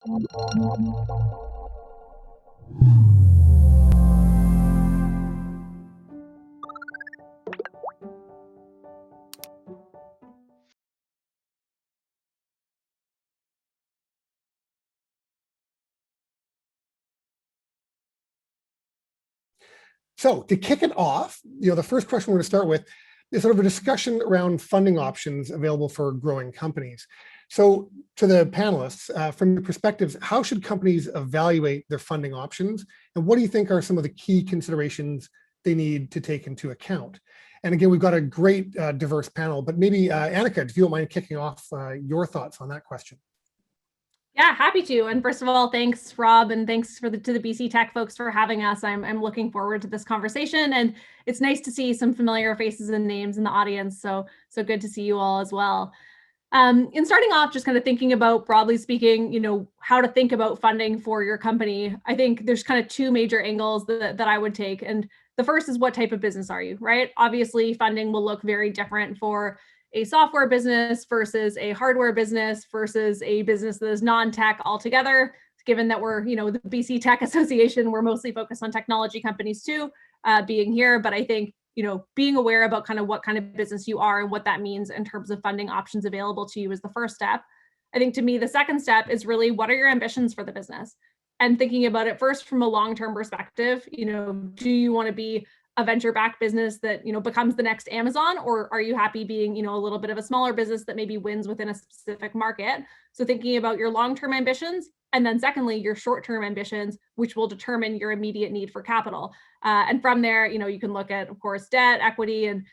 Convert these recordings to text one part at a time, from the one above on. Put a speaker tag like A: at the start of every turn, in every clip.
A: So to kick it off, the first question we're going to start with is sort of a discussion around funding options available for growing companies. So to the panelists, from your perspectives, how should companies evaluate their funding options? And what do you think are some of the key considerations they need to take into account? And again, we've got a great diverse panel, but maybe Annika, if you don't mind kicking off your thoughts on that question.
B: Yeah, happy to. And first of all, thanks, Rob, and thanks to the BC Tech folks for having us. I'm looking forward to this conversation, and it's nice to see some familiar faces and names in the audience. So good to see you all as well. In starting off, just kind of thinking about, broadly speaking, how to think about funding for your company. I think there's kind of two major angles that I would take. And the first is, what type of business are you, right? Obviously, funding will look very different for a software business versus a hardware business versus a business that is non-tech altogether. Given that we're, the BC Tech Association, we're mostly focused on technology companies too, being here. But I think, being aware about kind of what kind of business you are and what that means in terms of funding options available to you is the first step. I think to me, the second step is really, what are your ambitions for the business? And thinking about it first from a long-term perspective, do you want to be a venture-backed business that becomes the next Amazon, or are you happy being a little bit of a smaller business that maybe wins within a specific market? So thinking about your long-term ambitions, and then secondly, your short-term ambitions, which will determine your immediate need for capital. And from there, you can look at, of course, debt, equity, and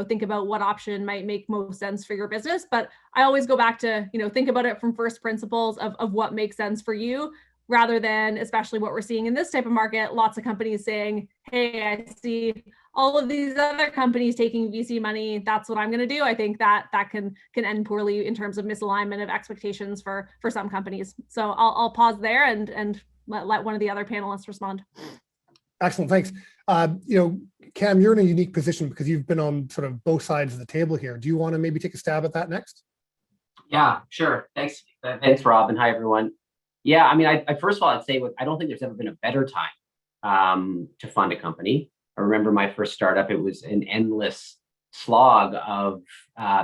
B: think about what option might make most sense for your business. But I always go back to think about it from first principles of what makes sense for you, rather than, especially what we're seeing in this type of market, lots of companies saying, hey, I see all of these other companies taking VC money, that's what I'm going to do. I think that can end poorly in terms of misalignment of expectations for some companies. So I'll pause there and let one of the other panelists respond.
A: Excellent, thanks. Cam, you're in a unique position because you've been on sort of both sides of the table here. Do you want to maybe take a stab at that next?
C: Yeah, sure. Thanks, Rob, and hi, everyone. Yeah, I mean, I first of all, I'd say, I don't think there's ever been a better time to fund a company. I remember my first startup, it was an endless slog of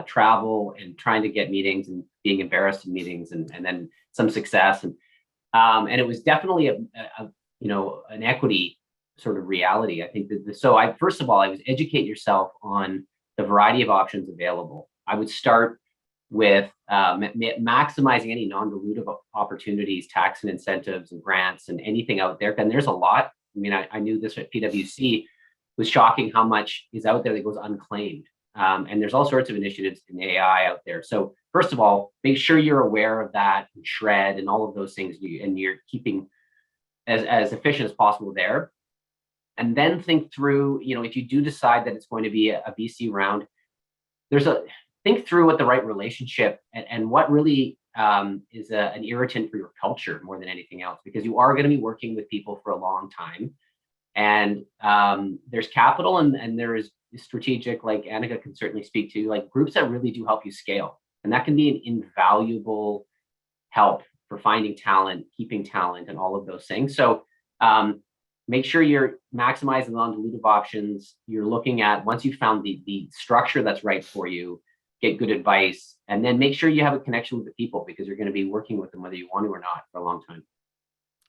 C: travel and trying to get meetings and being embarrassed in meetings, and then some success. And it was definitely an equity sort of reality. I think that first of all, I was educate yourself on the variety of options available. I would start with maximizing any non-dilutive opportunities, tax and incentives and grants and anything out there. And there's a lot. I mean, I knew this at PwC. It was shocking how much is out there that goes unclaimed. And there's all sorts of initiatives in AI out there. So first of all, make sure you're aware of that, and shred and all of those things, and you're keeping as efficient as possible there. And then think through, if you do decide that it's going to be a VC round, think through what the right relationship and what really is an irritant for your culture more than anything else, because you are going to be working with people for a long time. And there's capital and there is strategic, like Annika can certainly speak to, like groups that really do help you scale. And that can be an invaluable help for finding talent, keeping talent, and all of those things. So make sure you're maximizing non-dilutive options. You're looking at, once you've found the structure that's right for you, get good advice, and then make sure you have a connection with the people, because you're going to be working with them whether you want to or not for a long time.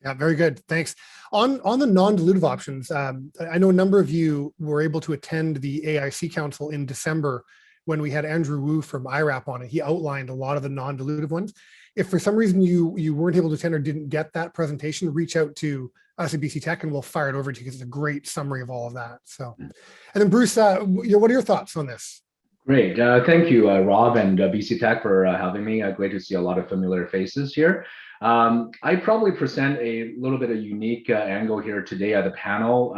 A: Yeah, very good. Thanks. On the non-dilutive options, I know a number of you were able to attend the AIC Council in December when we had Andrew Wu from IRAP on it. He outlined a lot of the non-dilutive ones. If for some reason you weren't able to attend or didn't get that presentation, reach out to us at BC Tech and we'll fire it over to you, because it's a great summary of all of that. So, and then Bruce, what are your thoughts on this?
D: Great. Thank you, Rob and BC Tech for having me. Great to see a lot of familiar faces here. I probably present a little bit of unique angle here today at the panel,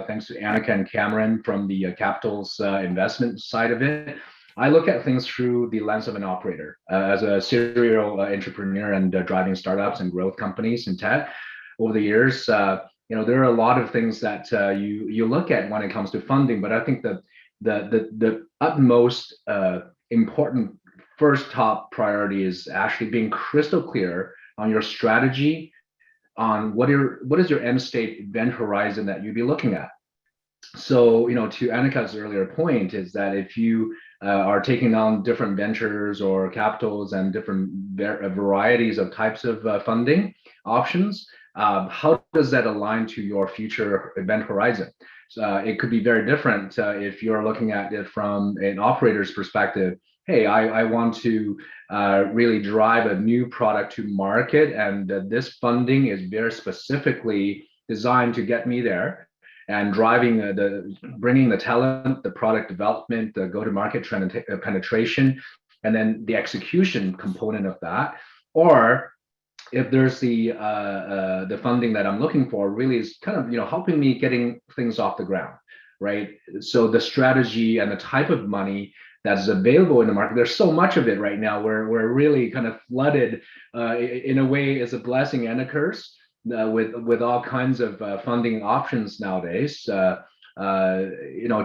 D: thanks to Annika and Cameron from the capitals investment side of it. I look at things through the lens of an operator. As a serial entrepreneur and driving startups and growth companies in tech over the years, there are a lot of things that you look at when it comes to funding, but I think that the utmost important first top priority is actually being crystal clear on your strategy, on what is your end state event horizon that you'd be looking at. So, to Annika's earlier point is that if you are taking on different ventures or capitals and different varieties of types of funding options, how does that align to your future event horizon? It could be very different if you're looking at it from an operator's perspective. Hey, I want to really drive a new product to market, and this funding is very specifically designed to get me there, and driving bringing the talent, the product development, the go-to-market trend penetration, and then the execution component of that. Or if there's the funding that I'm looking for really is kind of helping me getting things off the ground, right? So the strategy and the type of money that's available in the market, there's so much of it right now. We're really kind of flooded. In a way, it's a blessing and a curse. With all kinds of funding options nowadays,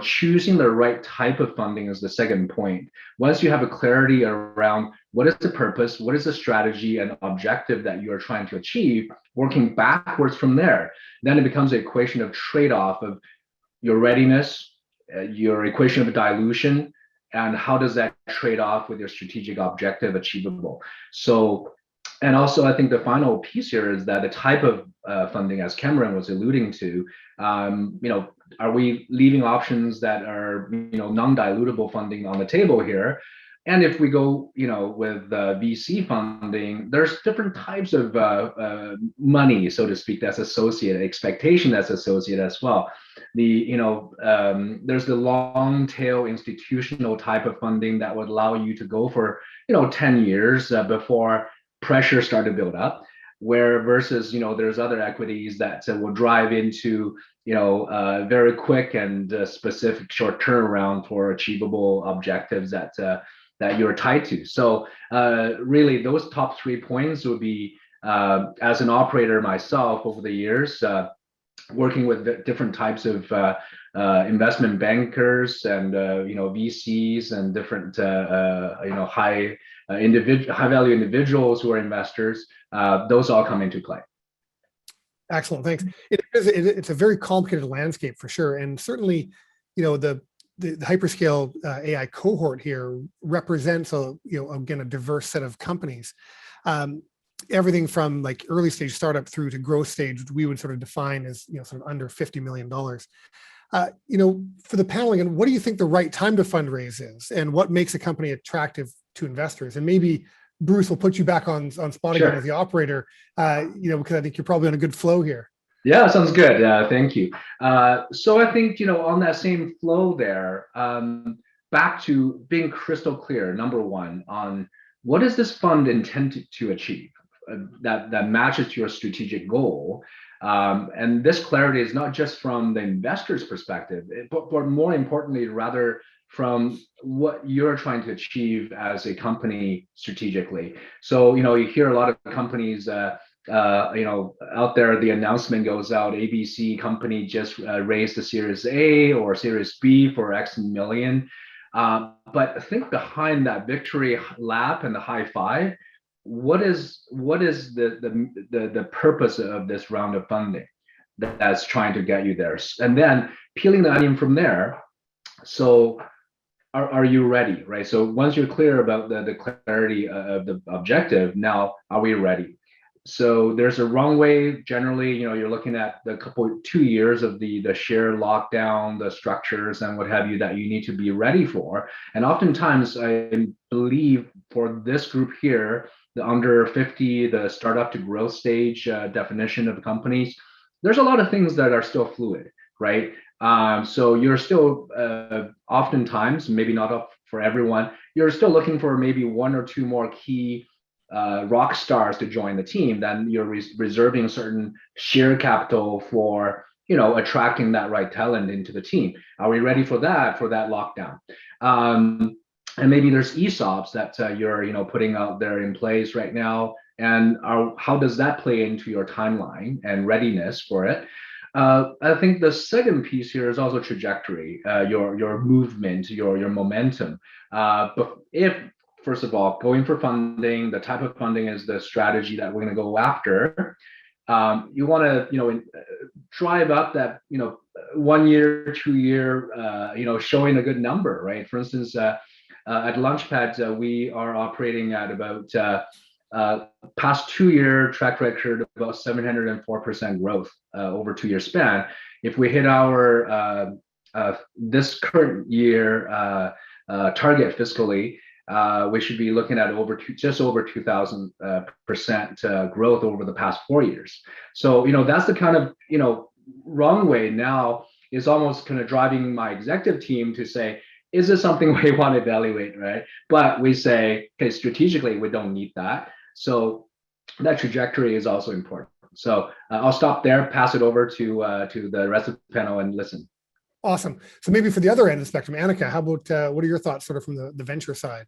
D: choosing the right type of funding is the second point. Once you have a clarity around what is the purpose, what is the strategy and objective that you are trying to achieve, working backwards from there, then it becomes an equation of trade-off of your readiness, your equation of dilution, and how does that trade off with your strategic objective achievable. So. And also, I think the final piece here is that the type of funding, as Cameron was alluding to, are we leaving options that are, non-dilutable funding on the table here? And if we go, with VC funding, there's different types of money, so to speak, that's associated, expectation that's associated as well. There's the long tail institutional type of funding that would allow you to go for, 10 years before pressure start to build up, where versus there's other equities that will drive into very quick and specific short turnaround for achievable objectives that you're tied to. So really those top 3 points would be, as an operator myself over the years, working with different types of investment bankers and VCs and different high value individuals who are investors, those all come into play.
A: Excellent, thanks. It's a very complicated landscape for sure, and certainly, the HyperScale AI cohort here represents again a diverse set of companies. Everything from like early stage startup through to growth stage, which we would sort of define as sort of under $50 million. For the panel again, what do you think the right time to fundraise is, and what makes a company attractive to investors? And maybe Bruce will put you back on spot again as the operator, because I think you're probably on a good flow here.
D: Yeah, sounds good. Thank you. So I think on that same flow there, back to being crystal clear. Number one, on what is this fund intended to achieve that matches to your strategic goal. And this clarity is not just from the investor's perspective, but more importantly, rather from what you're trying to achieve as a company strategically. So, you hear a lot of companies, out there, the announcement goes out, ABC company just raised a Series A or Series B for X million. But I think behind that victory lap and the high five, what is the purpose of this round of funding that's trying to get you there? And then peeling the onion from there. So are you ready, right? So once you're clear about the clarity of the objective, now are we ready? So there's a runway. Generally, you're looking at the 2 years of the share lockdown, the structures and what have you that you need to be ready for. And oftentimes, I believe for this group here, the under 50, the startup to growth stage definition of companies, there's a lot of things that are still fluid, right? So you're still oftentimes, maybe not up for everyone, you're still looking for maybe 1 or 2 more key rock stars to join the team. Then you're reserving certain share capital for attracting that right talent into the team. Are we ready for that lockdown? And maybe there's ESOPs that you're putting out there in place right now, and how does that play into your timeline and readiness for it? I think the second piece here is also trajectory, your movement, your momentum. But if first of all, going for funding, the type of funding is the strategy that we're going to go after. You want to, drive up that, 1 year, 2 year, showing a good number, right? For instance, at Launchpad, we are operating at about past 2 year track record about 704% growth over 2 year span. If we hit our this current year target fiscally, we should be looking at just over 2,000% growth over the past 4 years. So that's the kind of runway now is almost kind of driving my executive team to say, is this something we want to evaluate, right? But we say, okay, strategically we don't need that. So that trajectory is also important. So I'll stop there, pass it over to the rest of the panel and listen.
A: Awesome. So maybe for the other end of the spectrum, Annika, how about what are your thoughts sort of from the venture side?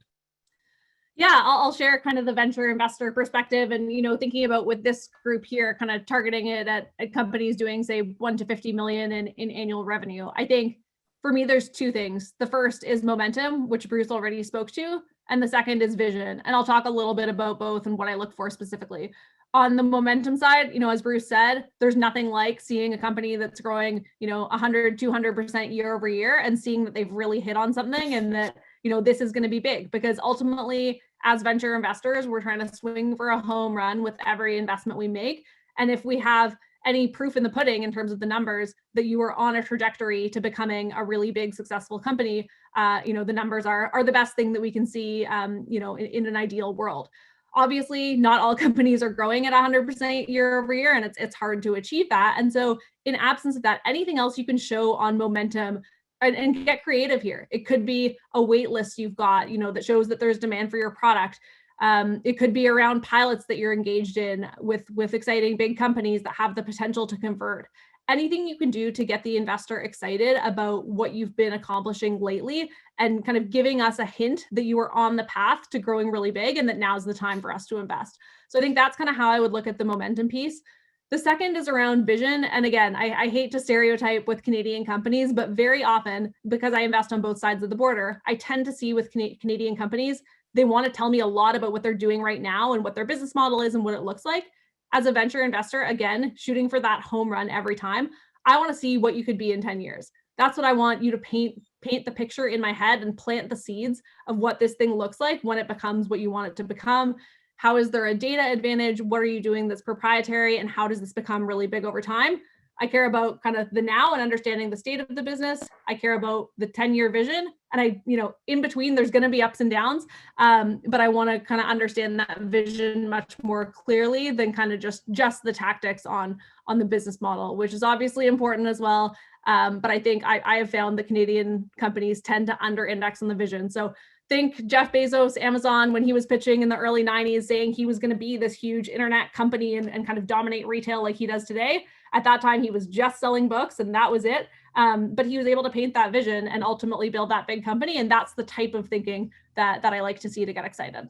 B: Yeah, I'll share kind of the venture investor perspective and, thinking about with this group here, kind of targeting it at companies doing say 1 to 50 million in annual revenue. I think for me, there's two things. The first is momentum, which Bruce already spoke to, and the second is vision. And I'll talk a little bit about both and what I look for specifically. On the momentum side, as Bruce said, there's nothing like seeing a company that's growing, 100, 200% year over year and seeing that they've really hit on something and that, this is going to be big, because ultimately as venture investors, we're trying to swing for a home run with every investment we make. And if we have any proof in the pudding in terms of the numbers that you are on a trajectory to becoming a really big, successful company, the numbers are the best thing that we can see, in an ideal world. Obviously, not all companies are growing at 100% year over year, and it's hard to achieve that. And so in absence of that, anything else you can show on momentum and get creative here. It could be a wait list you've got, that shows that there's demand for your product. It could be around pilots that you're engaged in with exciting big companies that have the potential to convert. Anything you can do to get the investor excited about what you've been accomplishing lately and kind of giving us a hint that you are on the path to growing really big and that now's the time for us to invest. So I think that's kind of how I would look at the momentum piece. The second is around vision. And again, I hate to stereotype with Canadian companies, but very often, because I invest on both sides of the border, I tend to see with Canadian companies, they want to tell me a lot about what they're doing right now and what their business model is and what it looks like. As a venture investor, again, shooting for that home run every time, I want to see what you could be in 10 years. That's what I want you to paint the picture in my head and plant the seeds of what this thing looks like when it becomes what you want it to become. How is there a data advantage? What are you doing that's proprietary? And how does this become really big over time? I care about kind of the now and understanding the state of the business. I care about the 10-year vision. And in between, there's going to be ups and downs. But I want to kind of understand that vision much more clearly than kind of just the tactics on the business model, which is obviously important as well. But I think I have found that Canadian companies tend to under index on the vision. So think Jeff Bezos, Amazon, when he was pitching in the early 90s, saying he was going to be this huge internet company and kind of dominate retail like he does today. At that time, he was just selling books and that was it. But he was able to paint that vision and ultimately build that big company. And that's the type of thinking that I like to see to get excited.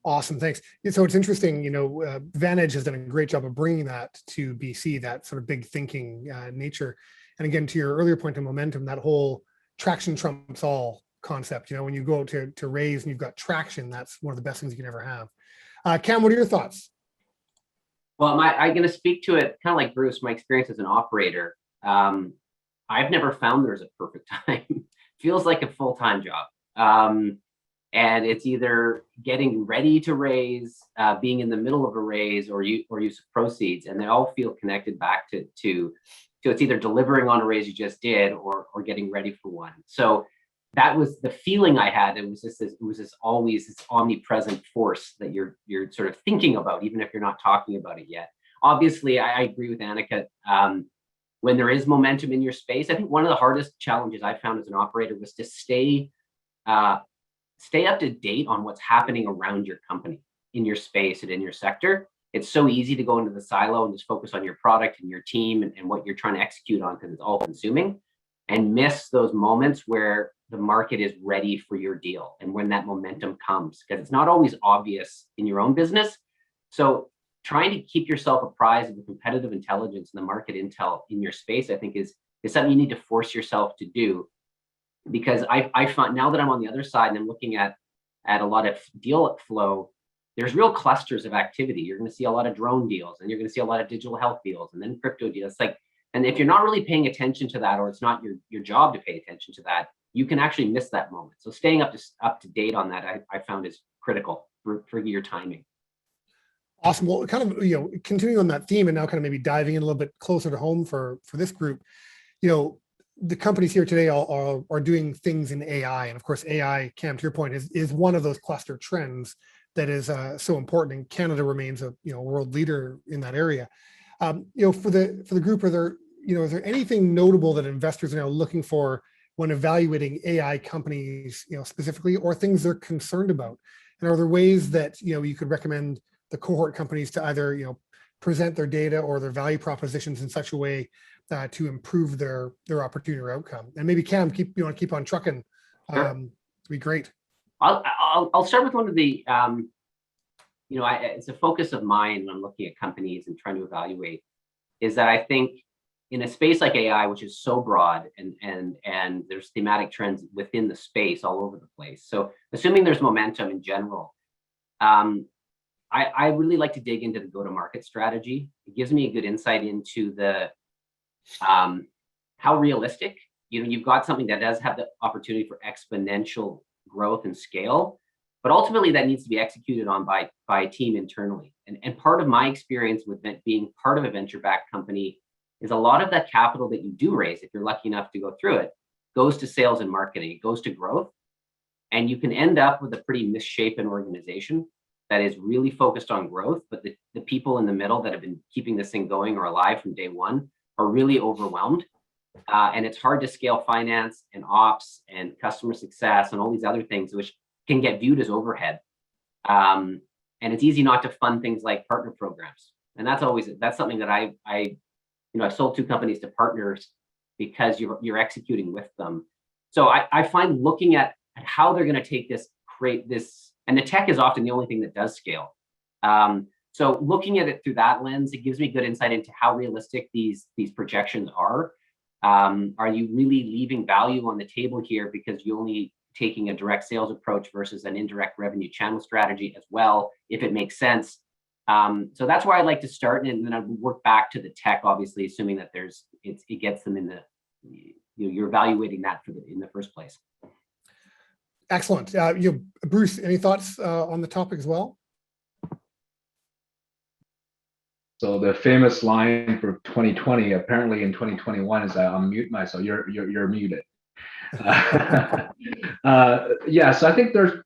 A: Awesome, thanks. So it's interesting, Vantage has done a great job of bringing that to BC, that sort of big thinking nature. And again, to your earlier point of momentum, that whole traction trumps all concept. When you go to raise and you've got traction, that's one of the best things you can ever have. Cam, what are your thoughts?
C: Well, I'm going to speak to it kind of like Bruce, my experience as an operator. I've never found there's a perfect time. Feels like a full-time job. And it's either getting ready to raise, being in the middle of a raise, or use of proceeds. And they all feel connected back to it's either delivering on a raise you just did or getting ready for one. So that was the feeling I had. It was always this omnipresent force that you're sort of thinking about, even if you're not talking about it yet. Obviously, I agree with Annika. When there is momentum in your space, I think one of the hardest challenges I found as an operator was to stay up to date on what's happening around your company, in your space and in your sector. It's so easy to go into the silo and just focus on your product and your team and what you're trying to execute on because it's all consuming, and miss those moments where the market is ready for your deal and when that momentum comes, because it's not always obvious in your own business. So trying to keep yourself apprised of the competitive intelligence and the market intel in your space, I think is something you need to force yourself to do. Because I find now that I'm on the other side and I'm looking at at a lot of deal flow, there's real clusters of activity. You're going to see a lot of drone deals, and you're going to see a lot of digital health deals, and then crypto deals. Like, and if you're not really paying attention to that, or it's not your job to pay attention to that, you can actually miss that moment. So staying up to date on that, I found is critical for your timing.
A: Awesome. Well, kind of, continuing on that theme and now kind of maybe diving in a little bit closer to home for this group, the companies here today are doing things in AI. And of course, AI, Cam, to your point, is one of those cluster trends that is so important. And Canada remains a world leader in that area. For the group, is there anything notable that investors are now looking for when evaluating AI companies, specifically, or things they're concerned about? And are there ways that you could recommend the cohort companies to either present their data or their value propositions in such a way to improve their opportunity or outcome? And maybe Cam, keep on trucking.
C: Sure.
A: It'd be great.
C: I'll start with one of the it's a focus of mine when I'm looking at companies and trying to evaluate, is that I think in a space like AI, which is so broad, and there's thematic trends within the space all over the place. So assuming there's momentum in general, I really like to dig into the go-to-market strategy. It gives me a good insight into the how realistic, you've got something that does have the opportunity for exponential growth and scale, but ultimately that needs to be executed on by a team internally. And part of my experience with being part of a venture-backed company is a lot of that capital that you do raise, if you're lucky enough to go through it, goes to sales and marketing, it goes to growth. And you can end up with a pretty misshapen organization that is really focused on growth, but the people in the middle that have been keeping this thing going or alive from day one are really overwhelmed. And it's hard to scale finance and ops and customer success and all these other things, which can get viewed as overhead. And it's easy not to fund things like partner programs. And that's something that I've sold 2 companies to partners because you're executing with them. So I find looking at how they're going to create this, and the tech is often the only thing that does scale. So looking at it through that lens, it gives me good insight into how realistic these projections are. Are you really leaving value on the table here because you're only taking a direct sales approach versus an indirect revenue channel strategy as well, if it makes sense? So that's where I like to start, and then I work back to the tech, obviously, assuming that it gets them in you're evaluating that in the first place.
A: Excellent. Bruce, any thoughts on the topic as well?
D: So the famous line for 2020, apparently in 2021, is I unmute myself. You're muted. Yeah, so I think there's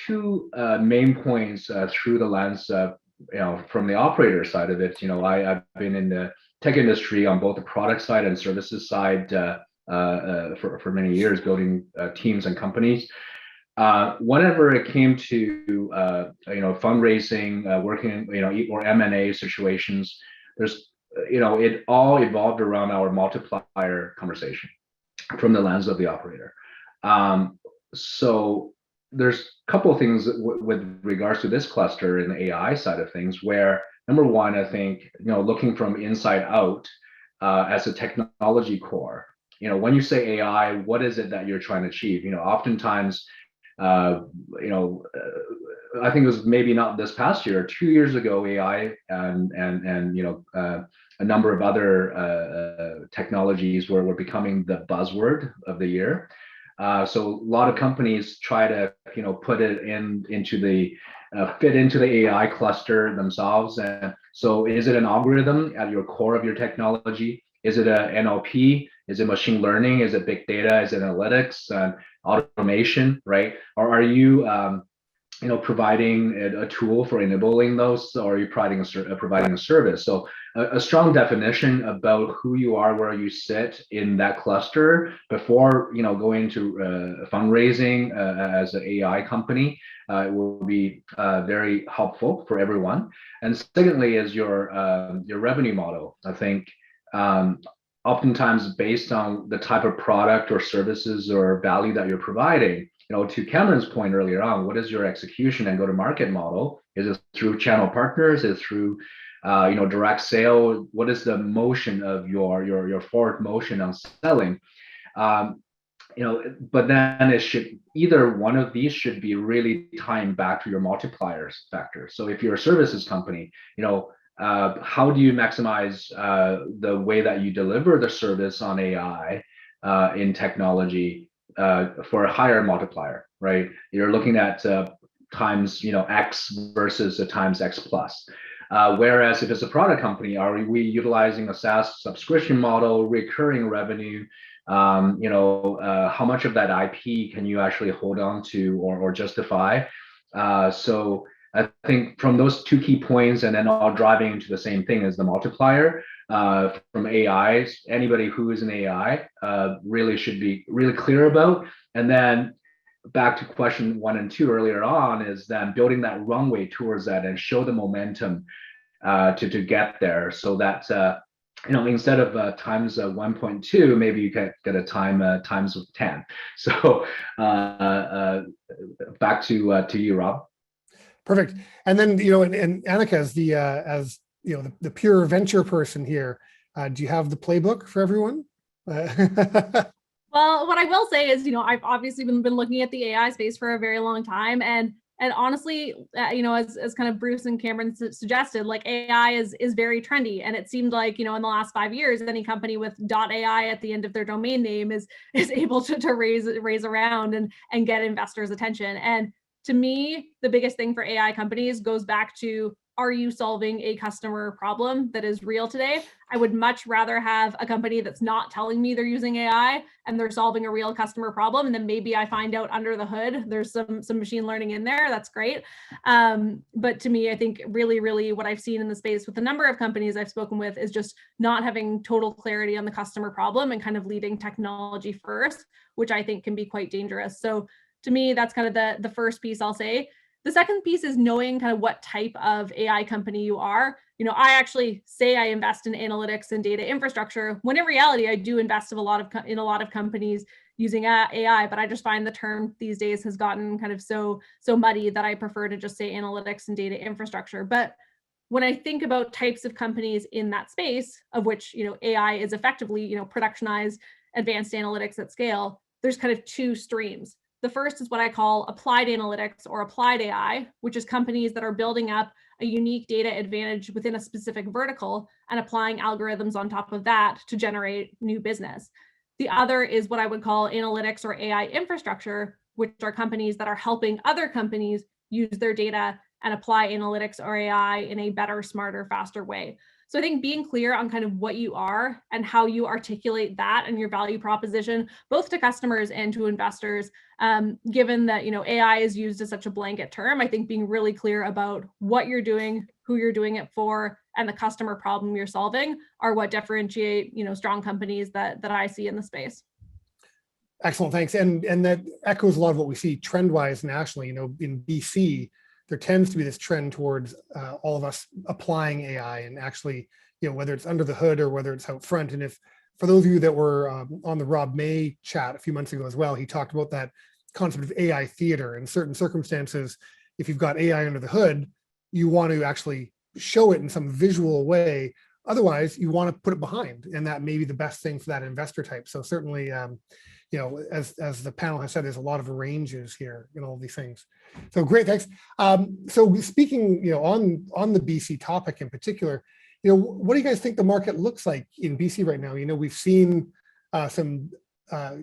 D: 2 main points through the lens of, from the operator side of it. I've been in the tech industry on both the product side and services side for many years, building teams and companies. Whenever it came to fundraising, working or M&A situations, there's it all evolved around our multiplier conversation from the lens of the operator. So there's a couple of things with regards to this cluster in the AI side of things, where number one, I think looking from inside out as a technology core, when you say AI, what is it that you're trying to achieve? Oftentimes, I think it was maybe not this past year, 2 years ago, AI and a number of other technologies were becoming the buzzword of the year. So a lot of companies try to put it into the fit into the AI cluster themselves. And so, is it an algorithm at your core of your technology? Is it a NLP? Is it machine learning? Is it big data? Is it analytics and automation, right? Or are you providing a tool for enabling those, or are you providing a service? So a strong definition about who you are, where you sit in that cluster before going to fundraising as an AI company will be very helpful for everyone. And secondly, is your revenue model. I think oftentimes based on the type of product or services or value that you're providing. To Cameron's point earlier on, what is your execution and go-to-market model? Is it through channel partners? Is it through direct sale? What is the motion of your forward motion on selling? but then it should, either one of these should be really tying back to your multiplier factor. So if you're a services company, how do you maximize the way that you deliver the service on AI in technology for a higher multiplier, right? You're looking at times, X versus a times X plus. Whereas if it's a product company, are we utilizing a SaaS subscription model, recurring revenue? How much of that IP can you actually hold on to or justify? So I think from those two key points, and then all driving into the same thing as the multiplier from AIs, anybody who is an AI really should be really clear about. And then back to question 1 and 2 earlier on, is then building that runway towards that and show the momentum to get there, so that instead of times 1.2, maybe you can get a times 10. So back to you, Rob.
A: Perfect. And then, and Annika, as the pure venture person here, do you have the playbook for everyone?
B: Well, what I will say is, I've obviously been looking at the AI space for a very long time, and honestly, as kind of Bruce and Cameron suggested, like AI is very trendy, and it seemed like in the last 5 years, any company with .ai at the end of their domain name is able to raise around and get investors' attention. And to me, the biggest thing for AI companies goes back to, are you solving a customer problem that is real today? I would much rather have a company that's not telling me they're using AI and they're solving a real customer problem, and then maybe I find out under the hood there's some machine learning in there. That's great. But to me, I think really what I've seen in the space with a number of companies I've spoken with is just not having total clarity on the customer problem and kind of leading technology first, which I think can be quite dangerous. So to me, that's kind of the first piece I'll say. The second piece is knowing kind of what type of AI company you are. I actually say I invest in analytics and data infrastructure, when in reality, I do invest in a lot of companies using AI, but I just find the term these days has gotten kind of so muddy that I prefer to just say analytics and data infrastructure. But when I think about types of companies in that space, of which AI is effectively productionized advanced analytics at scale, there's kind of two streams. The first is what I call applied analytics or applied AI, which is companies that are building up a unique data advantage within a specific vertical and applying algorithms on top of that to generate new business. The other is what I would call analytics or AI infrastructure, which are companies that are helping other companies use their data and apply analytics or AI in a better, smarter, faster way. So I think being clear on kind of what you are and how you articulate that and your value proposition, both to customers and to investors, given that AI is used as such a blanket term, I think being really clear about what you're doing, who you're doing it for, and the customer problem you're solving are what differentiate strong companies that I see in the space.
A: Excellent, thanks. And that echoes a lot of what we see trend-wise nationally. In BC, there tends to be this trend towards all of us applying AI and actually, whether it's under the hood or whether it's out front. And if, for those of you that were on the Rob May chat a few months ago as well, he talked about that concept of AI theater. In certain circumstances, if you've got AI under the hood, you want to actually show it in some visual way. Otherwise, you want to put it behind, and that may be the best thing for that investor type. So certainly, as the panel has said, there's a lot of ranges here in all these things. So great, thanks. So speaking, on the BC topic in particular, what do you guys think the market looks like in BC right now? We've seen some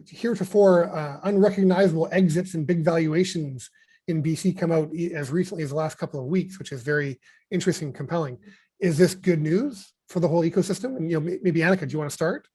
A: heretofore unrecognizable exits and big valuations in BC come out as recently as the last couple of weeks, which is very interesting and compelling. Is this good news for the whole ecosystem? And maybe Annika, do you want to start?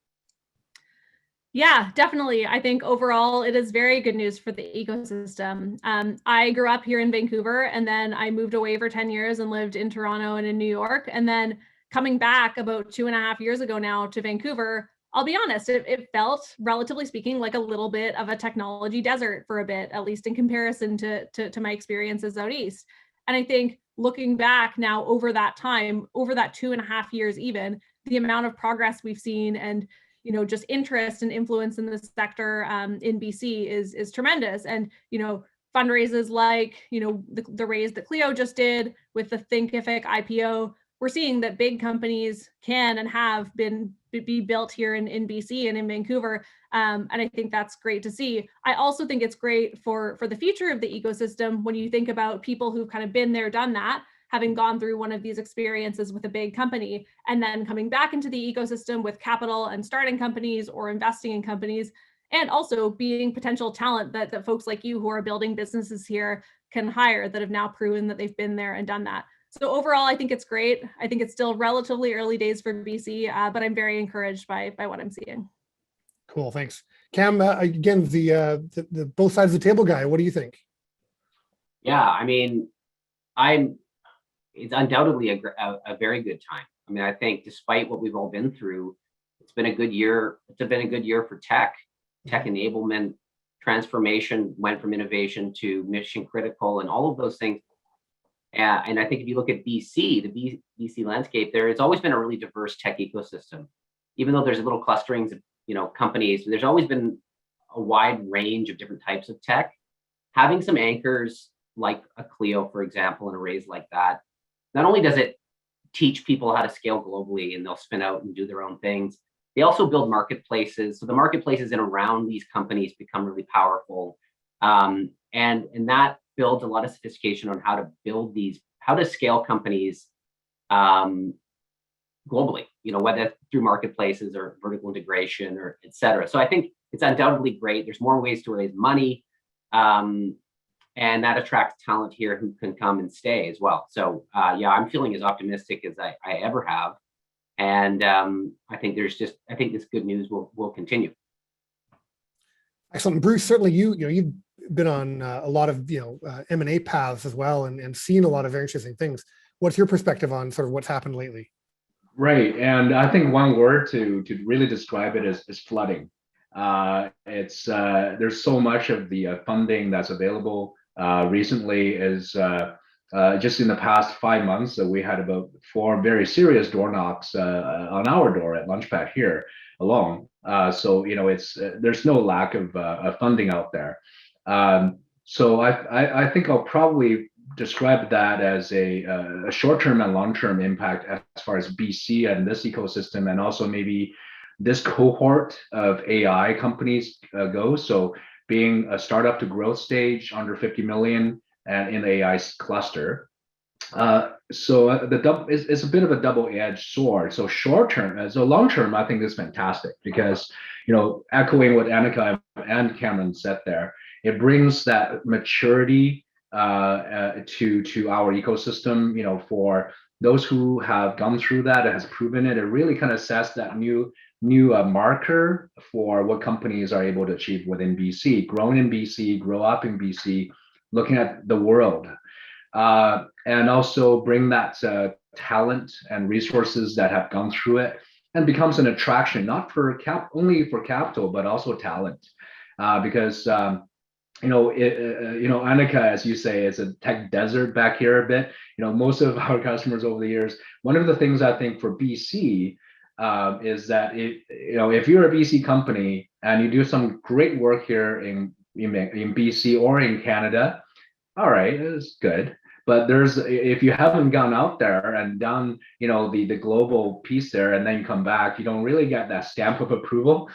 B: Yeah, definitely. I think overall it is very good news for the ecosystem. I grew up here in Vancouver, and then I moved away for 10 years and lived in Toronto and in New York. And then coming back about 2.5 years ago now to Vancouver, I'll be honest, it felt, relatively speaking, like a little bit of a technology desert for a bit, at least in comparison to my experiences out east. And I think looking back now over that time, over that 2.5 years even, the amount of progress we've seen and just interest and influence in the sector in BC is tremendous. And, fundraisers like, the raise that Clio just did with the Thinkific IPO, we're seeing that big companies can and have be built here in BC and in Vancouver. And I think that's great to see. I also think it's great for the future of the ecosystem when you think about people who've kind of been there, done that, having gone through one of these experiences with a big company, and then coming back into the ecosystem with capital and starting companies or investing in companies, and also being potential talent that folks like you who are building businesses here can hire, that have now proven that they've been there and done that. So overall, I think it's great. I think it's still relatively early days for BC, but I'm very encouraged by what I'm seeing.
A: Cool, thanks. Cam, again, the both sides of the table guy, what do you think?
C: Yeah, I mean, it's undoubtedly a very good time. I mean, I think despite what we've all been through, it's been a good year. It's been a good year for tech enablement, transformation, went from innovation to mission critical and all of those things. And I think if you look at BC, the BC landscape, it's always been a really diverse tech ecosystem. Even though there's little clusterings of companies, there's always been a wide range of different types of tech. Having some anchors like a Clio, for example, and arrays like that, not only does it teach people how to scale globally and they'll spin out and do their own things, they also build marketplaces. So the marketplaces in around these companies become really powerful. And that builds a lot of sophistication on how to build how to scale companies globally, whether through marketplaces or vertical integration or et cetera. So I think it's undoubtedly great. There's more ways to raise money. And that attracts talent here who can come and stay as well. So yeah, I'm feeling as optimistic as I ever have. And I think this good news will continue.
A: Excellent. Bruce, certainly you've been on a lot of M&A paths as well, and seen a lot of very interesting things. What's your perspective on sort of what's happened lately?
D: Right, and I think one word to really describe it is flooding. There's so much of the funding that's available recently is just in the past 5 months that we had about 4 very serious door knocks on our door at Launchpad here alone. So there's no lack of funding out there. So I think I'll probably describe that as a short-term and long-term impact as far as BC and this ecosystem, and also maybe this cohort of AI companies go. So being a startup to growth stage under 50 million and in the AI cluster. So it's a bit of a double-edged sword. So short-term, so long-term, I think is fantastic because, echoing what Annika and Cameron said there, it brings that maturity to our ecosystem. For those who have gone through that, it has proven it. It really kind of sets that new marker for what companies are able to achieve within BC, grown in BC, grow up in BC, looking at the world, and also bring that talent and resources that have gone through it, and becomes an attraction not for only for capital but also talent, because Annika, as you say, it's a tech desert back here a bit. Most of our customers over the years, one of the things I think for BC is that if you're a BC company and you do some great work here in BC or in Canada, all right, it's good. But if you haven't gone out there and done, the global piece there, and then you come back, you don't really get that stamp of approval,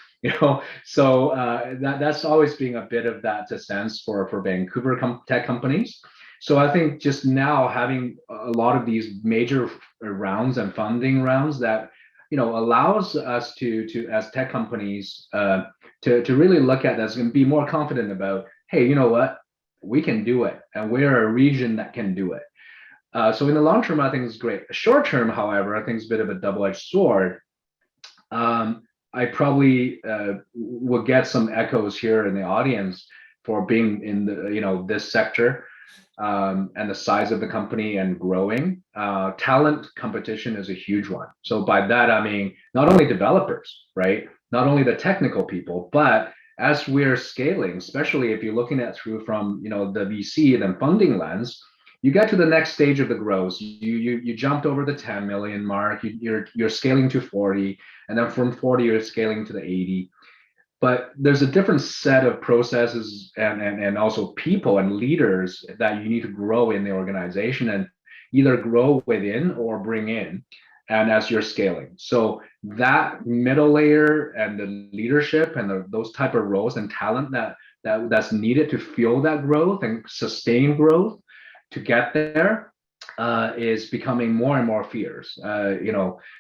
D: So that's always being a bit of that sense for Vancouver tech companies. So I think just now having a lot of these major rounds and funding rounds that allows us to as tech companies to really look at this and be more confident about, hey, you know what? We can do it, and we're a region that can do it. So in the long term, I think it's great. Short term, however, I think it's a bit of a double-edged sword. I probably will get some echoes here in the audience for being in the this sector and the size of the company and growing. Talent competition is a huge one. So by that I mean not only developers, right? Not only the technical people, but as we're scaling, especially if you're looking at through from the VC and funding lens, you get to the next stage of the growth. You jumped over the 10 million mark. You're scaling to 40, and then from 40 you're scaling to the 80. But there's a different set of processes and also people and leaders that you need to grow in the organization. And either grow within or bring in, and as you're scaling. So that middle layer and the leadership and those type of roles and talent that's needed to fuel that growth and sustain growth to get there is becoming more and more fierce.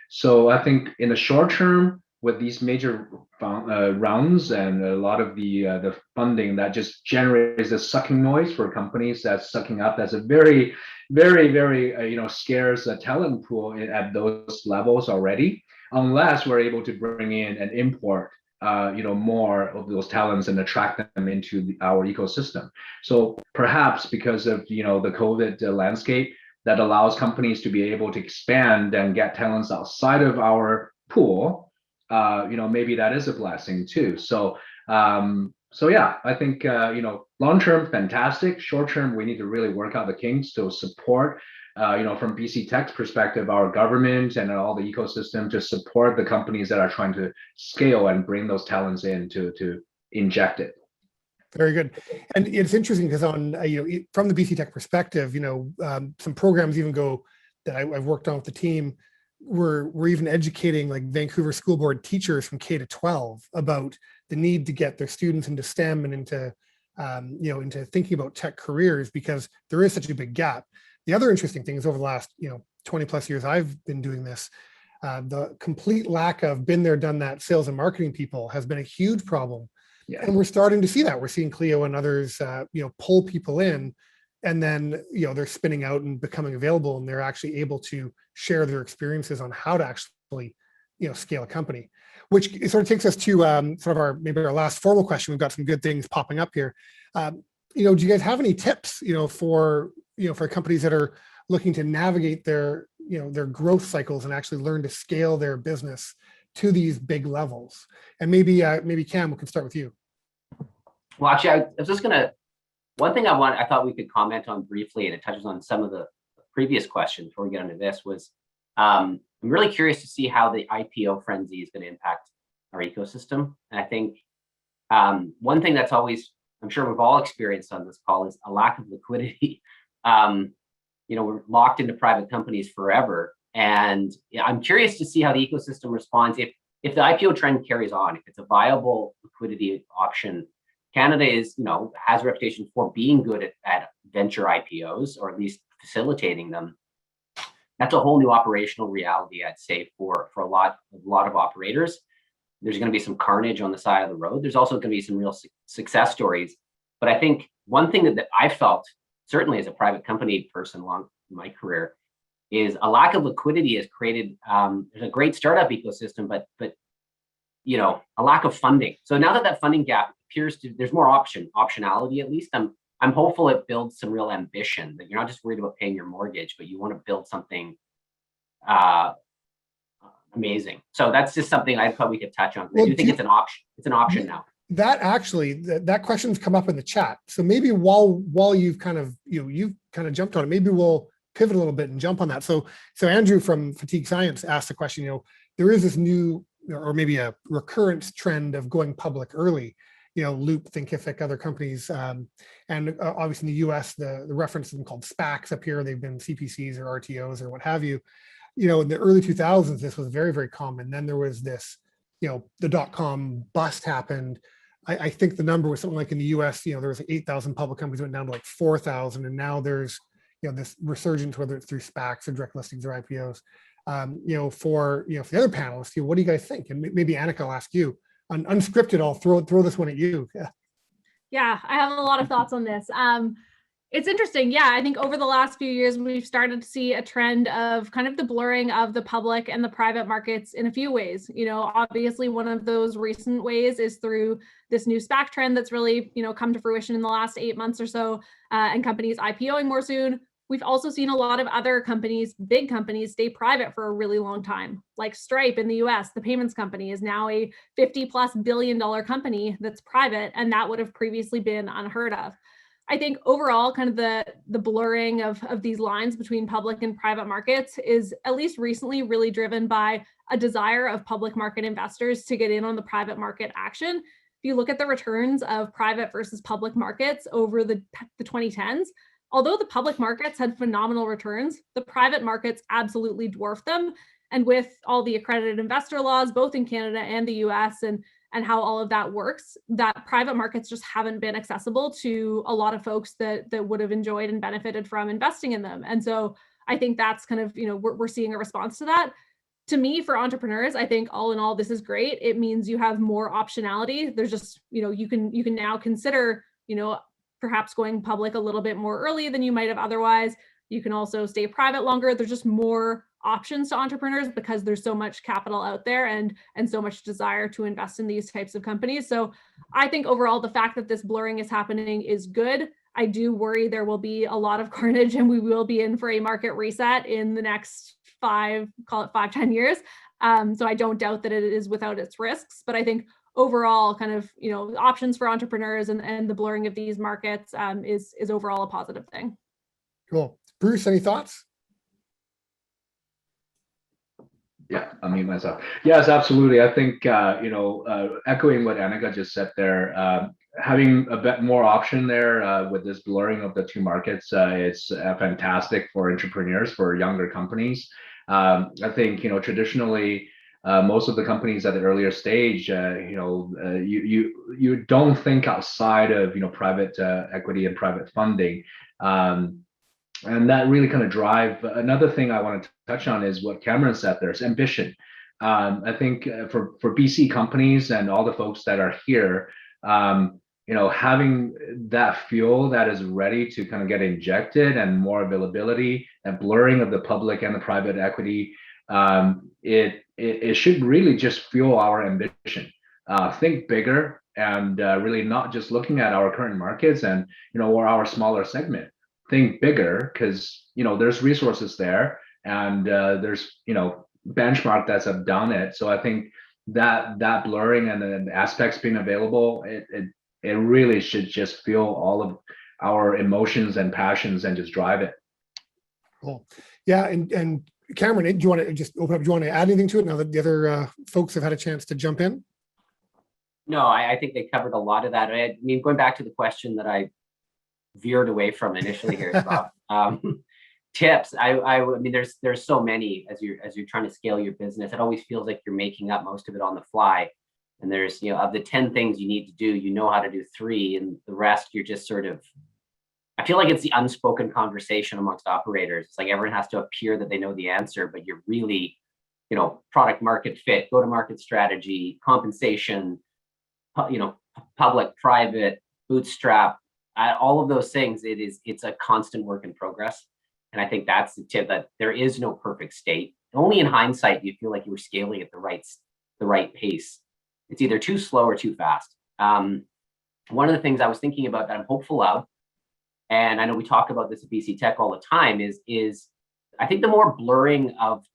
D: So I think in the short term, with these major rounds and a lot of the funding, that just generates a sucking noise for companies. That's sucking up. That's a very, very, very scarce talent pool at those levels already. Unless we're able to bring in and import more of those talents and attract them into our ecosystem. So perhaps because of the COVID landscape, that allows companies to be able to expand and get talents outside of our pool. Maybe that is a blessing too. So yeah, I think long term fantastic. Short term, we need to really work out the kinks to support. From BC Tech's perspective, our government and all the ecosystem to support the companies that are trying to scale and bring those talents in to inject it.
A: Very good. And it's interesting because on, from the BC Tech perspective, some programs even go that I've worked on with the team, we're even educating like Vancouver School Board teachers from K to 12 about the need to get their students into STEM and into, into thinking about tech careers, because there is such a big gap. The other interesting thing is over the last, 20 plus years I've been doing this, the complete lack of been there, done that sales and marketing people has been a huge problem. Yeah. And we're starting to see that. We're seeing Clio and others, pull people in, and then, they're spinning out and becoming available, and they're actually able to share their experiences on how to actually, scale a company, which sort of takes us to sort of maybe our last formal question. We've got some good things popping up here. Do you guys have any tips, for companies that are looking to navigate their growth cycles and actually learn to scale their business to these big levels? And maybe Cam, we can start with you.
C: Well, actually, I was just one thing I thought we could comment on briefly, and it touches on some of the previous questions before we get into this, was I'm really curious to see how the IPO frenzy is going to impact our ecosystem. And I think one thing that's always, I'm sure we've all experienced on this call, is a lack of liquidity. We're locked into private companies forever. And I'm curious to see how the ecosystem responds if the IPO trend carries on, if it's a viable liquidity option. Canada has a reputation for being good at venture IPOs, or at least facilitating them. That's a whole new operational reality, I'd say, for a lot of operators. There's going to be some carnage on the side of the road. There's also going to be some real success stories. But I think one thing that I felt, certainly as a private company person along my career, is a lack of liquidity has created, there's a great startup ecosystem, but a lack of funding. So now that funding gap appears there's more optionality, at least, I'm hopeful it builds some real ambition, that you're not just worried about paying your mortgage, but you want to build something amazing. So that's just something I thought we could touch on. I do think it's an option. It's an option now.
A: That actually, that question's come up in the chat. So maybe while you've kind of, you've kind of jumped on it, maybe we'll pivot a little bit and jump on that. So Andrew from Fatigue Science asked the question, there is this new, or maybe a recurrent trend of going public early, Loop, Thinkific, other companies. And obviously in the US, the reference is called SPACs up here. They've been CPCs or RTOs or what have you. In the early 2000s, this was very, very common. Then there was this, the .com bust happened. I think the number was something like in the US, there was 8,000 public companies, went down to like 4,000. And now there's, this resurgence, whether it's through SPACs or direct listings or IPOs. For the other panelists, what do you guys think? And maybe Annika, I'll ask you. Unscripted, I'll throw this one at you.
B: Yeah, I have a lot of thoughts on this. It's interesting. Yeah, I think over the last few years, we've started to see a trend of kind of the blurring of the public and the private markets in a few ways. Obviously, one of those recent ways is through this new SPAC trend that's really, come to fruition in the last 8 months or so, and companies IPOing more soon. We've also seen a lot of other companies, big companies, stay private for a really long time. Like Stripe in the US, the payments company, is now a $50+ billion company that's private, and that would have previously been unheard of. I think overall, kind of the blurring of these lines between public and private markets is, at least recently, really driven by a desire of public market investors to get in on the private market action. If you look at the returns of private versus public markets over the 2010s, although the public markets had phenomenal returns, the private markets absolutely dwarfed them. And with all the accredited investor laws, both in Canada and the US, and how all of that works, that private markets just haven't been accessible to a lot of folks that would have enjoyed and benefited from investing in them. And so I think that's kind of, we're seeing a response to that. To me, for entrepreneurs, I think all in all, this is great. It means you have more optionality. There's just, you can now consider, perhaps going public a little bit more early than you might have otherwise. You can also stay private longer. There's just more options to entrepreneurs because there's so much capital out there and so much desire to invest in these types of companies. So I think overall, the fact that this blurring is happening is good. I do worry there will be a lot of carnage and we will be in for a market reset in the next 5-10 years. So I don't doubt that it is without its risks, but I think overall kind of, options for entrepreneurs and the blurring of these markets is overall a positive thing.
A: Cool. Bruce, any thoughts?
D: Yeah, I mean myself. Yes, absolutely. I think echoing what Annika just said there, having a bit more option there with this blurring of the two markets, it's fantastic for entrepreneurs, for younger companies. I think traditionally most of the companies at the earlier stage, you don't think outside of private equity and private funding. And that really kind of drive. Another thing I want to touch on is what Cameron said. There's ambition. I think for BC companies and all the folks that are here, having that fuel that is ready to kind of get injected and more availability and blurring of the public and the private equity, it should really just fuel our ambition. Think bigger and really not just looking at our current markets and or our smaller segment. Think bigger because there's resources there and there's benchmark that's have done it. So I think that blurring and the aspects being available, it really should just fuel all of our emotions and passions and just drive it.
A: Cool. Yeah, and Cameron, do you want to just open up? Do you want to add anything to it now that the other folks have had a chance to jump in?
C: No, I think they covered a lot of that. I mean, going back to the question that I veered away from initially here, Bob. Tips. I mean, there's so many as you're trying to scale your business. It always feels like you're making up most of it on the fly. And there's of the 10 things you need to do, how to do 3, and the rest you're just sort of. I feel like it's the unspoken conversation amongst operators. It's like everyone has to appear that they know the answer, but you're really, product market fit, go to market strategy, compensation, public, private, bootstrap. All of those things, it's a constant work in progress. And I think that's the tip, that there is no perfect state. Only in hindsight do you feel like you were scaling at the right pace. It's either too slow or too fast. One of the things I was thinking about that I'm hopeful of, and I know we talk about this at BC Tech all the time, is I think the more blurring of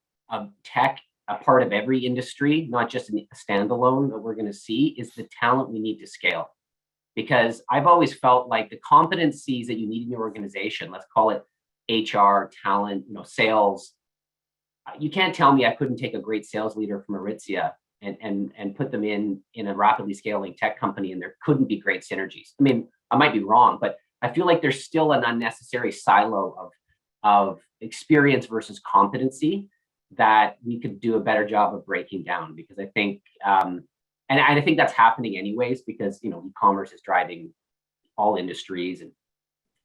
C: tech, a part of every industry, not just a standalone, that we're going to see is the talent we need to scale. Because I've always felt like the competencies that you need in your organization, let's call it HR, talent, sales. You can't tell me I couldn't take a great sales leader from Aritzia and put them in a rapidly scaling tech company, and there couldn't be great synergies. I mean, I might be wrong, but I feel like there's still an unnecessary silo of experience versus competency that we could do a better job of breaking down. Because I think and I think that's happening anyways, because e-commerce is driving all industries and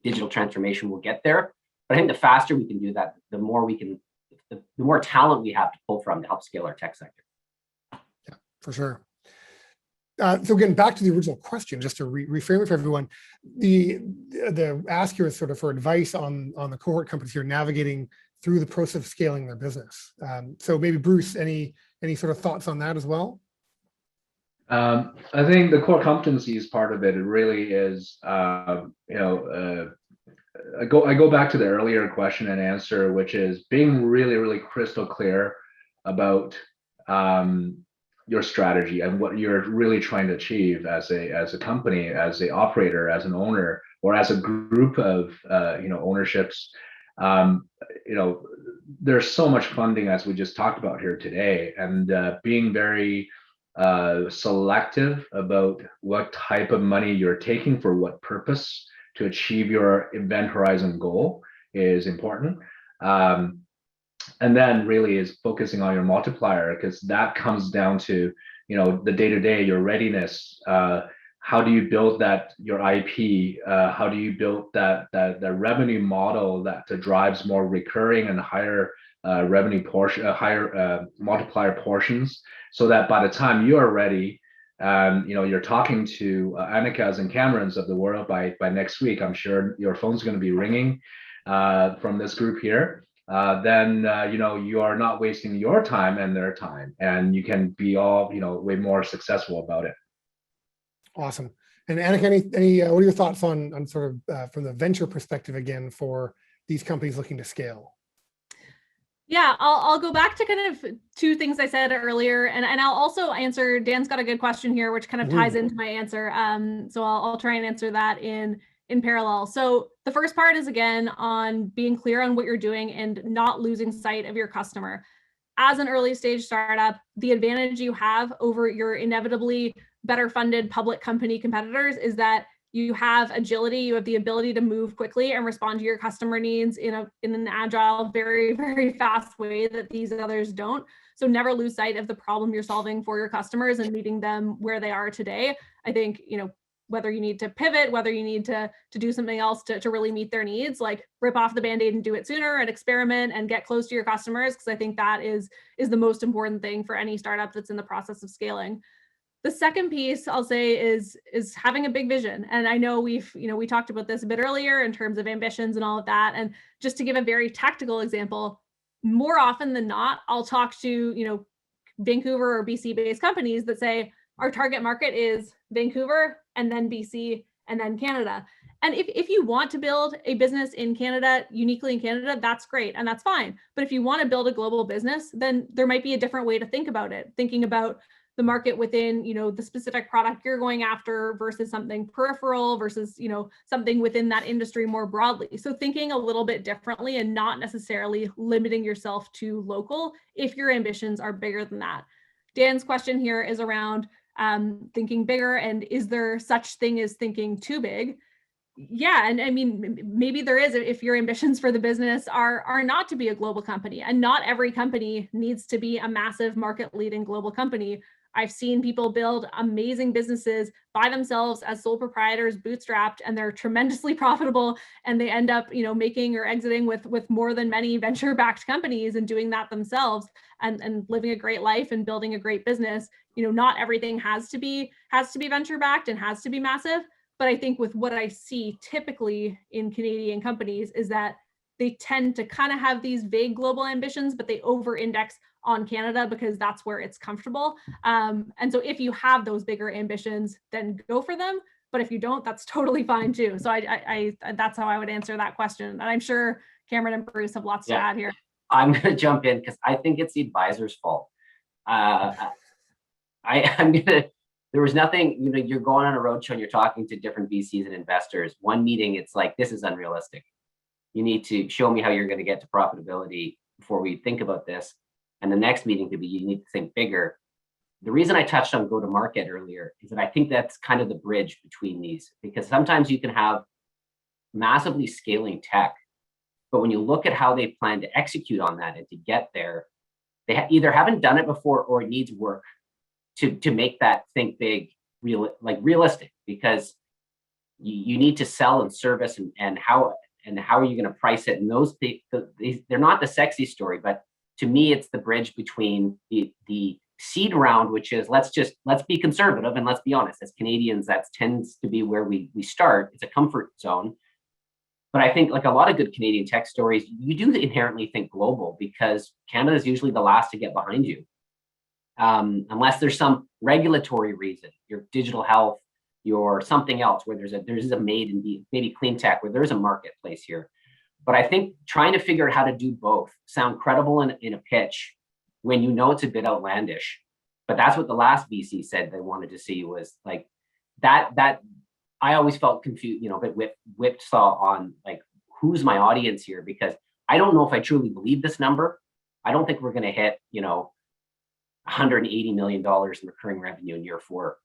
C: digital transformation will get there. But I think the faster we can do that, the more talent we have to pull from to help scale our tech sector.
A: Yeah, for sure. So again, back to the original question, just to reframe it for everyone, the ask here is sort of for advice on the cohort companies here navigating through the process of scaling their business. So maybe Bruce, any sort of thoughts on that as well?
D: I think the core competencies part of it really is, I go back to the earlier question and answer, which is being really, really crystal clear about your strategy and what you're really trying to achieve as a company, as an operator, as an owner, or as a group of ownerships. There's so much funding, as we just talked about here today, and being very selective about what type of money you're taking for what purpose to achieve your event horizon goal is important. And then really is focusing on your multiplier, because that comes down to, the day-to-day, your readiness. How do you build that, your IP? How do you build that revenue model that drives more recurring and higher revenue portion, higher multiplier portions, so that by the time you are ready, you're talking to Annikas and Camerons of the world by next week. I'm sure your phone's going to be ringing from this group here. Then you are not wasting your time and their time, and you can be all way more successful about it.
A: Awesome. And Annika, any what are your thoughts on sort of from the venture perspective again for these companies looking to scale?
B: Yeah, I'll go back to kind of two things I said earlier, and I'll also answer. Dan's got a good question here, which kind of ties into my answer. So I'll try and answer that in parallel. So the first part is again on being clear on what you're doing and not losing sight of your customer. As an early stage startup, the advantage you have over your inevitably better funded public company competitors is that you have agility, you have the ability to move quickly and respond to your customer needs in an agile, very, very fast way that these others don't. So never lose sight of the problem you're solving for your customers and meeting them where they are today. I think, whether you need to pivot, whether you need to do something else to really meet their needs, like rip off the Band-Aid and do it sooner and experiment and get close to your customers, because I think that is the most important thing for any startup that's in the process of scaling. The second piece I'll say is having a big vision. And I know we talked about this a bit earlier in terms of ambitions and all of that. And just to give a very tactical example, more often than not, I'll talk to, Vancouver or BC based companies that say our target market is Vancouver and then BC and then Canada. And if you want to build a business in Canada, uniquely in Canada, that's great and that's fine. But if you want to build a global business, then there might be a different way to think about it. Thinking about the market within, the specific product you're going after versus something peripheral versus, something within that industry more broadly. So thinking a little bit differently and not necessarily limiting yourself to local if your ambitions are bigger than that. Dan's question here is around thinking bigger, and is there such thing as thinking too big? Yeah, and I mean, maybe there is if your ambitions for the business are not to be a global company, and not every company needs to be a massive market-leading global company. I've seen people build amazing businesses by themselves as sole proprietors, bootstrapped, and they're tremendously profitable, and they end up, making or exiting with more than many venture-backed companies and doing that themselves and living a great life and building a great business. Not everything has to be venture-backed and has to be massive. But I think with what I see typically in Canadian companies is that they tend to kind of have these vague global ambitions, but they over-index on Canada because that's where it's comfortable. And so if you have those bigger ambitions, then go for them. But if you don't, that's totally fine too. So I that's how I would answer that question. And I'm sure Cameron and Bruce have lots to add here.
C: I'm going to jump in because I think it's the advisor's fault. There was nothing, you're going on a roadshow and you're talking to different VCs and investors. One meeting, it's like, this is unrealistic. You need to show me how you're going to get to profitability before we think about this. And the next meeting could be, you need to think bigger. The reason I touched on go-to-market earlier is that I think that's kind of the bridge between these, because sometimes you can have massively scaling tech, but when you look at how they plan to execute on that and to get there, they either haven't done it before or it needs work to make that think big realistic, because you need to sell and service and how are you going to price it? And those they're not the sexy story, but to me, it's the bridge between the seed round, which is let's be conservative and let's be honest. As Canadians, that tends to be where we start. It's a comfort zone. But I think like a lot of good Canadian tech stories, you do inherently think global because Canada is usually the last to get behind you. Unless there's some regulatory reason, your digital health, your something else where there's a maybe clean tech where there's a marketplace here. But I think trying to figure out how to do both, sound credible in a pitch when it's a bit outlandish. But that's what the last VC said they wanted to see was like that I always felt confused, a bit whipsaw on like, who's my audience here? Because I don't know if I truly believe this number. I don't think we're going to hit, $180 million in recurring revenue in year 4,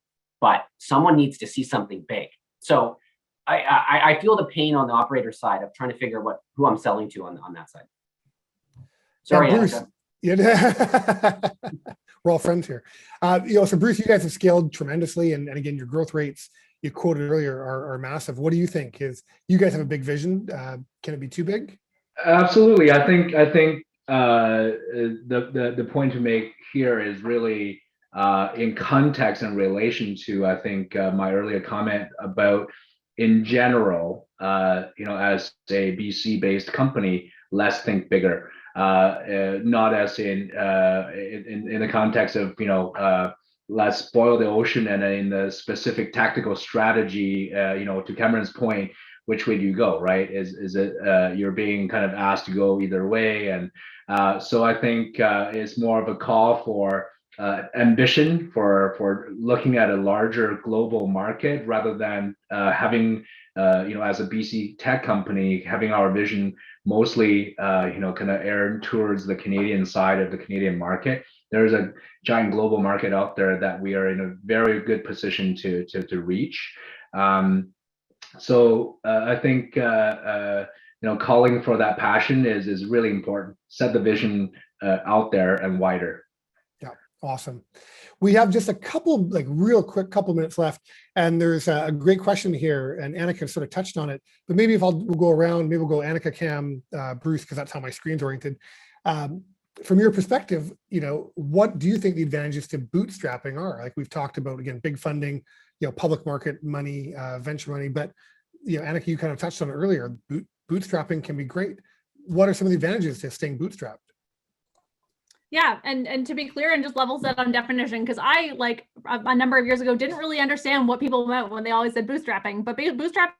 C: but someone needs to see something big. So I feel the pain on the operator side of trying to figure out who I'm selling to on that side. Sorry,
A: Bruce.
C: Annika.
A: Yeah, we're all friends here. So Bruce, you guys have scaled tremendously, and again, your growth rates you quoted earlier are massive. What do you think? You guys have a big vision? Can it be too big?
D: Absolutely. I think the point to make here is really in context and relation to, I think, my earlier comment about, in general, as a BC based company, let's think bigger. Not as in the context of let's boil the ocean, and in the specific tactical strategy, to Cameron's point, which way do you go, right? Is it you're being kind of asked to go either way, and so I think it's more of a call for ambition, for looking at a larger global market, rather than having as a BC tech company, having our vision mostly kind of aired towards the Canadian side of the Canadian market. There's a giant global market out there that we are in a very good position to reach. So I think calling for that passion is really important. Set the vision out there and wider.
A: Yeah, awesome. We have just a couple, real quick couple minutes left, and there's a great question here, and Annika sort of touched on it, but maybe we'll go around, maybe we'll go Annika, Cam, Bruce, because that's how my screen's oriented. From your perspective, what do you think the advantages to bootstrapping are? Like we've talked about, again, big funding, public market money, venture money, but Annika, you kind of touched on it earlier. Bootstrapping can be great. What are some of the advantages to staying bootstrapped?
B: Yeah, and to be clear, and just level set on definition, because I, a number of years ago, didn't really understand what people meant when they always said bootstrapping. But bootstrapping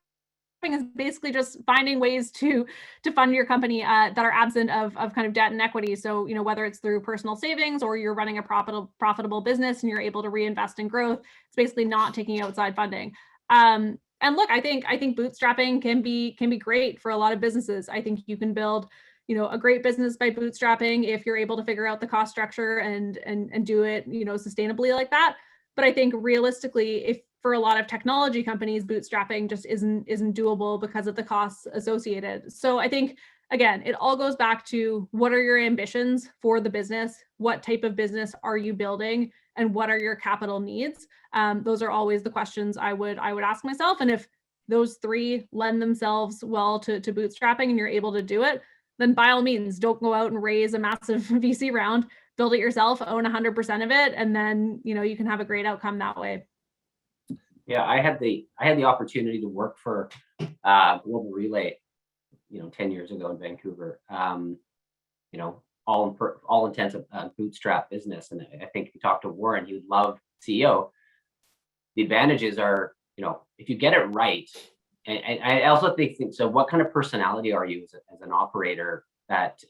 B: is basically just finding ways to fund your company that are absent of kind of debt and equity. So whether it's through personal savings, or you're running a profitable business and you're able to reinvest in growth, it's basically not taking outside funding. And look, I think bootstrapping can be great for a lot of businesses. I think you can build a great business by bootstrapping if you're able to figure out the cost structure and do it, sustainably like that. But I think realistically, if for a lot of technology companies, bootstrapping just isn't doable because of the costs associated. So I think, again, it all goes back to, what are your ambitions for the business? What type of business are you building? And what are your capital needs? Those are always the questions I would ask myself. And if those three lend themselves well to bootstrapping and you're able to do it, then by all means, don't go out and raise a massive VC round, build it yourself, own 100% of it, and then you can have a great outcome that way.
C: Yeah, I had the opportunity to work for Global Relay, 10 years ago in Vancouver. All intents a bootstrap business, and I think if you talk to Warren, he would love CEO. The advantages are, if you get it right. And I also think so. What kind of personality are you as an operator that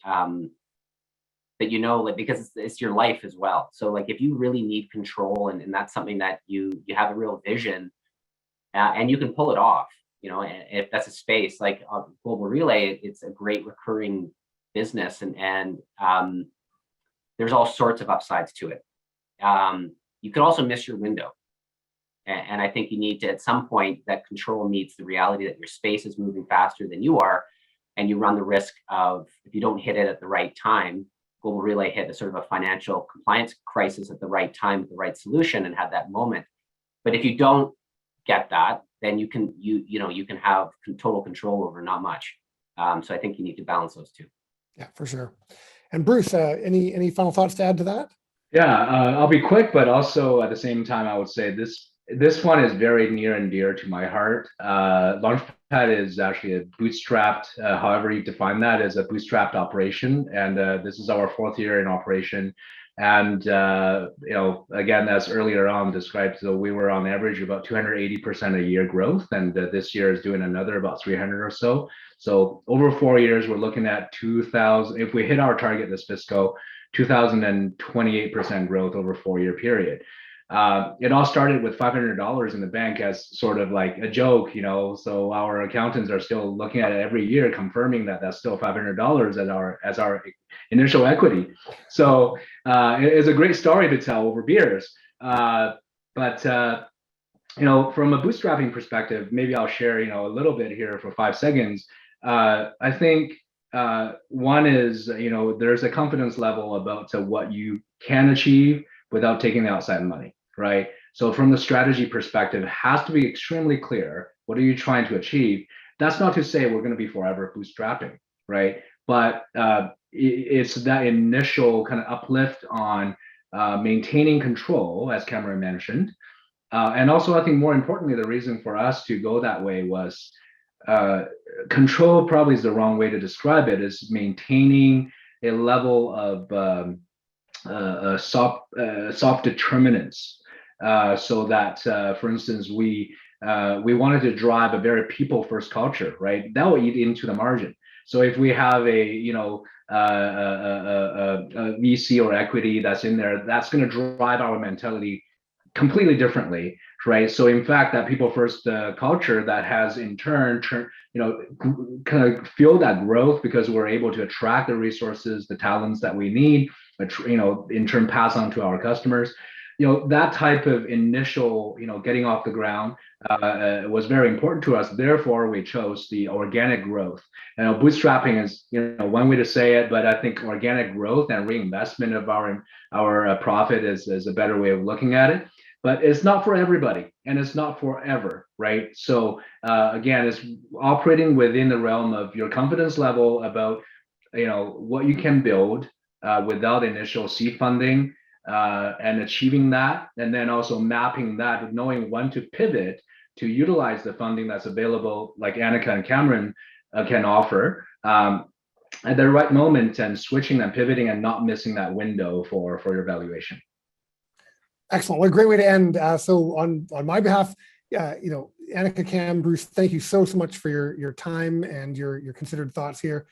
C: because it's your life as well. So if you really need control, and that's something that you have a real vision, and you can pull it off, and if that's a space like Global Relay, it's a great recurring business, and there's all sorts of upsides to it. You could also miss your window. And I think you need to, at some point, that control meets the reality that your space is moving faster than you are. And you run the risk of, if you don't hit it at the right time, Global Relay hit a sort of a financial compliance crisis at the right time, with the right solution, and had that moment. But if you don't get that, then you can have total control over not much. So I think you need to balance those two.
A: Yeah, for sure. And Bruce, any final thoughts to add to that?
D: Yeah, I'll be quick, but also at the same time, I would say this one is very near and dear to my heart. Launchpad is actually a bootstrapped, however you define that, as a bootstrapped operation, and this is our 4th year in operation. And again, as earlier on described, so we were on average about 280% a year growth, and this year is doing another about 300 or so. So over 4 years, we're looking at 2,000. If we hit our target this fiscal, 2,028% growth over a 4-year period. It all started with $500 in the bank as sort of like a joke, so our accountants are still looking at it every year, confirming that that's still $500 as our initial equity. So it's a great story to tell over beers. But from a bootstrapping perspective, maybe I'll share, a little bit here for 5 seconds. I think one is, there's a confidence level about to what you can achieve without taking the outside money, right? So from the strategy perspective, it has to be extremely clear. What are you trying to achieve? That's not to say we're going to be forever bootstrapping, right? But it's that initial kind of uplift on maintaining control, as Cameron mentioned. And also, I think more importantly, the reason for us to go that way was control probably is the wrong way to describe it, is maintaining a level of soft determinants, so that, for instance, we wanted to drive a very people-first culture, right? That will eat into the margin. So if we have a VC or equity that's in there, that's going to drive our mentality completely differently, right? So in fact, that people first culture that has in turn kind of fuel that growth, because we're able to attract the resources, the talents that we need, in turn pass on to our customers. That type of initial, getting off the ground was very important to us. Therefore, we chose the organic growth. Bootstrapping is, one way to say it, but I think organic growth and reinvestment of our profit is a better way of looking at it. But it's not for everybody, and it's not forever, right? So again, it's operating within the realm of your confidence level about, what you can build without initial seed funding, and achieving that, and then also mapping that, knowing when to pivot to utilize the funding that's available, like Annika and Cameron can offer at the right moment, and switching and pivoting and not missing that window for your valuation.
A: Excellent. What a great way to end. So on my behalf, Annika, Cam, Bruce, thank you so much for your time and your considered thoughts here.